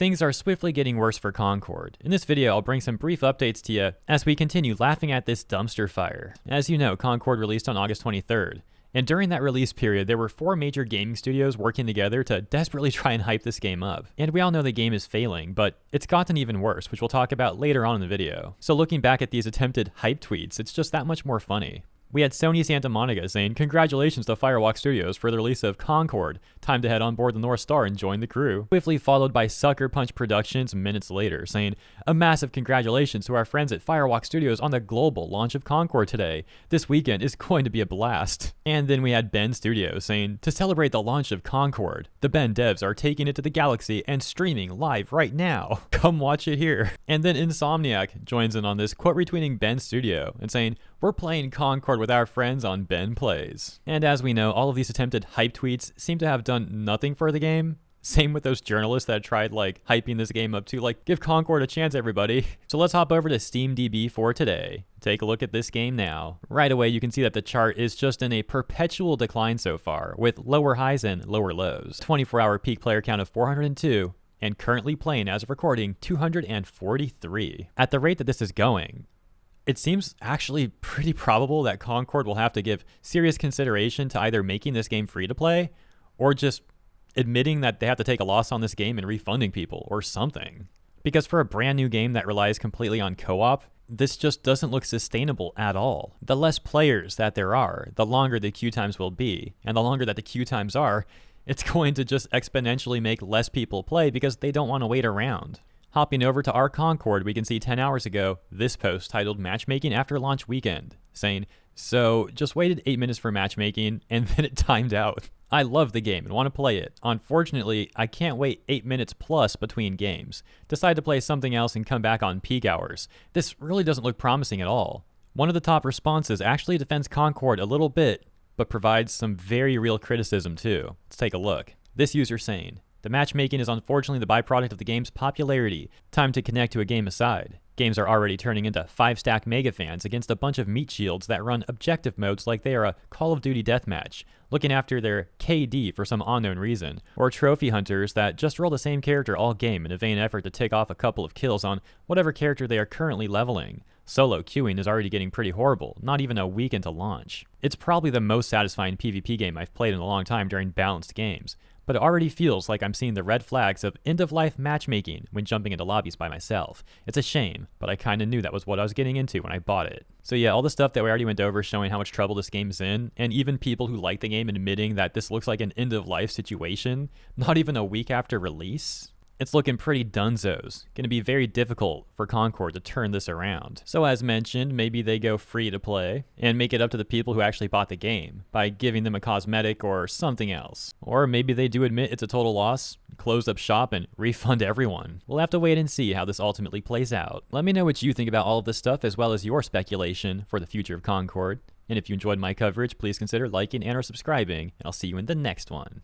things are swiftly getting worse for Concord. In this video, I'll bring some brief updates to you as we continue laughing at this dumpster fire. As you know, Concord released on August 23rd. And during that release period, there were 4 major gaming studios working together to desperately try and hype this game up. And we all know the game is failing, but it's gotten even worse, which we'll talk about later on in the video. So looking back at these attempted hype tweets, it's just that much more funny. We had Sony Santa Monica saying, "Congratulations to Firewalk Studios for the release of Concord. Time to head on board the North Star and join the crew." Swiftly followed by Sucker Punch Productions minutes later saying, "A massive congratulations to our friends at Firewalk Studios on the global launch of Concord today. This weekend is going to be a blast." And then we had Ben Studios saying, "To celebrate the launch of Concord, the Ben devs are taking it to the galaxy and streaming live right now. Come watch it here." And then Insomniac joins in on this, quote retweeting Ben Studio and saying, "We're playing Concord with our friends on Ben Plays." And as we know, all of these attempted hype tweets seem to have done nothing for the game. Same with those journalists that tried hyping this game up to give Concord a chance, everybody. So let's hop over to SteamDB for today. Take a look at this game now. Right away, you can see that the chart is just in a perpetual decline so far, with lower highs and lower lows. 24-hour peak player count of 402, and currently playing as of recording 243. At the rate that this is going, it seems actually pretty probable that Concord will have to give serious consideration to either making this game free to play or just admitting that they have to take a loss on this game and refunding people or something. Because for a brand new game that relies completely on co-op, this just doesn't look sustainable at all. The less players that there are, the longer the queue times will be. And the longer that the queue times are, it's going to just exponentially make less people play because they don't want to wait around. Hopping over to our Concord, we can see 10 hours ago this post titled "Matchmaking After Launch Weekend," saying, "So just waited 8 minutes for matchmaking and then it timed out. I love the game and want to play it. Unfortunately, I can't wait 8 minutes plus between games. Decide to play something else and come back on peak hours. This really doesn't look promising at all." One of the top responses actually defends Concord a little bit, but provides some very real criticism too. Let's take a look. This user saying, "The matchmaking is unfortunately the byproduct of the game's popularity. Time to connect to a game aside. Games are already turning into 5-stack mega fans against a bunch of meat shields that run objective modes like they are a Call of Duty deathmatch, looking after their KD for some unknown reason, or trophy hunters that just roll the same character all game in a vain effort to tick off a couple of kills on whatever character they are currently leveling. Solo queuing is already getting pretty horrible, not even a week into launch. It's probably the most satisfying PvP game I've played in a long time during balanced games, but it already feels like I'm seeing the red flags of end-of-life matchmaking when jumping into lobbies by myself. It's a shame, but I kinda knew that was what I was getting into when I bought it." So yeah, all the stuff that we already went over showing how much trouble this game's in, and even people who like the game admitting that this looks like an end-of-life situation, not even a week after release. It's looking pretty dunzos. Gonna be very difficult for Concord to turn this around. So as mentioned, maybe they go free to play and make it up to the people who actually bought the game by giving them a cosmetic or something else. Or maybe they do admit it's a total loss, close up shop, and refund everyone. We'll have to wait and see how this ultimately plays out. Let me know what you think about all of this stuff as well as your speculation for the future of Concord. And if you enjoyed my coverage, please consider liking and or subscribing, and I'll see you in the next one.